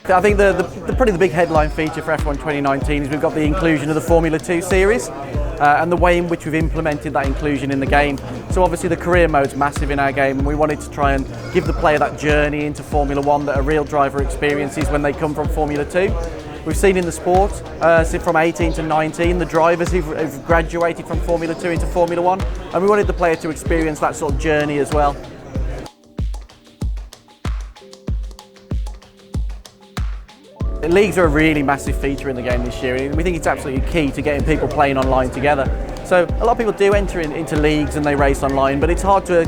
I think probably the big headline feature for F1 2019 is we've got the inclusion of the Formula 2 series and the way in which we've implemented that inclusion in the game. So obviously the career mode's massive in our game, and we wanted to try and give the player that journey into Formula 1 that a real driver experiences when they come from Formula 2. We've seen in the sport, from 18 to 19, the drivers who've graduated from Formula 2 into Formula 1, and we wanted the player to experience that sort of journey as well. Leagues are a really massive feature in the game this year, and we think it's absolutely key to getting people playing online together. So a lot of people do enter into leagues and they race online, but it's hard to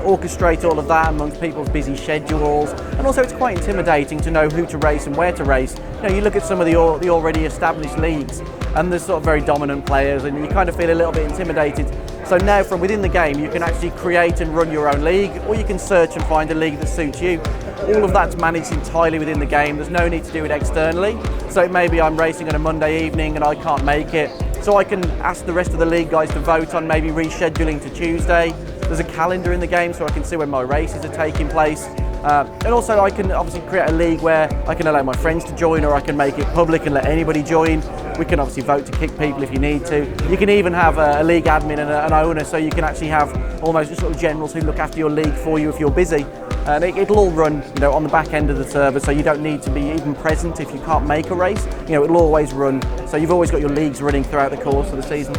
orchestrate all of that amongst people's busy schedules, and also it's quite intimidating to know who to race and where to race. You look at some of the already established leagues, and there's sort of very dominant players, and you kind of feel a little bit intimidated. So now from within the game, you can actually create and run your own league, or you can search and find a league that suits you. All of that's managed entirely within the game. There's no need to do it externally. So maybe I'm racing on a Monday evening and I can't make it. So I can ask the rest of the league guys to vote on maybe rescheduling to Tuesday. There's a calendar in the game so I can see when my races are taking place. And also I can obviously create a league where I can allow my friends to join, or I can make it public and let anybody join. We can obviously vote to kick people if you need to. You can even have a league admin and an owner, so you can actually have almost just sort of generals who look after your league for you if you're busy. And it'll all run on the back end of the server, so you don't need to be even present if you can't make a race. It'll always run, so you've always got your leagues running throughout the course of the season.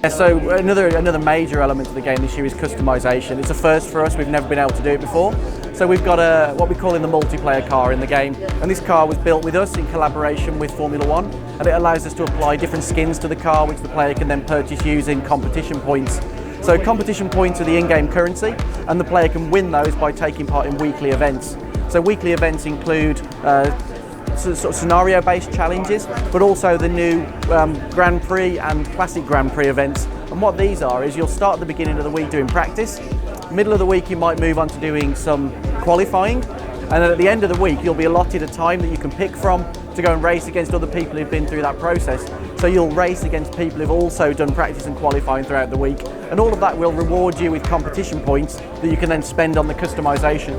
So another major element of the game this year is customization. It's a first for us, we've never been able to do it before. So we've got what we call in the multiplayer car in the game, and this car was built with us in collaboration with Formula 1, and it allows us to apply different skins to the car which the player can then purchase using competition points. So competition points are the in-game currency, and the player can win those by taking part in weekly events. So weekly events include sort of scenario-based challenges, but also the new Grand Prix and Classic Grand Prix events. And what these are is you'll start at the beginning of the week doing practice, middle of the week you might move on to doing some qualifying, and then at the end of the week you'll be allotted a time that you can pick from to go and race against other people who've been through that process. So you'll race against people who've also done practice and qualifying throughout the week, and all of that will reward you with competition points that you can then spend on the customization.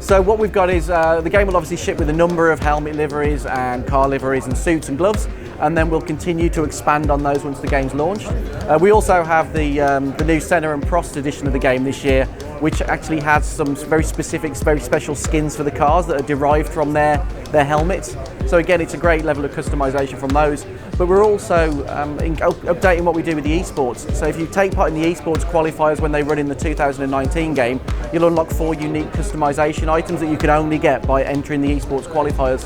So what we've got is the game will obviously ship with a number of helmet liveries and car liveries and suits and gloves, and then we'll continue to expand on those once the game's launched. We also have the new Senna and Prost edition of the game this year, which actually has some very specific, very special skins for the cars that are derived from their helmets. So again, it's a great level of customization from those. But we're also updating what we do with the esports. So if you take part in the esports qualifiers when they run in the 2019 game, you'll unlock 4 unique customization items that you can only get by entering the esports qualifiers.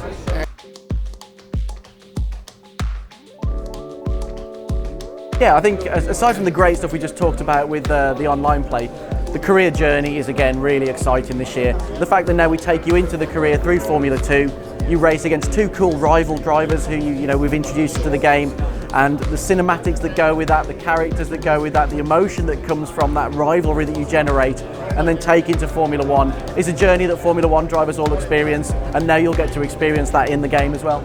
Yeah, I think aside from the great stuff we just talked about with the online play, the career journey is again really exciting this year. The fact that now we take you into the career through Formula 2, you race against 2 cool rival drivers who we've introduced to the game, and the cinematics that go with that, the characters that go with that, the emotion that comes from that rivalry that you generate and then take into Formula 1 is a journey that Formula 1 drivers all experience, and now you'll get to experience that in the game as well.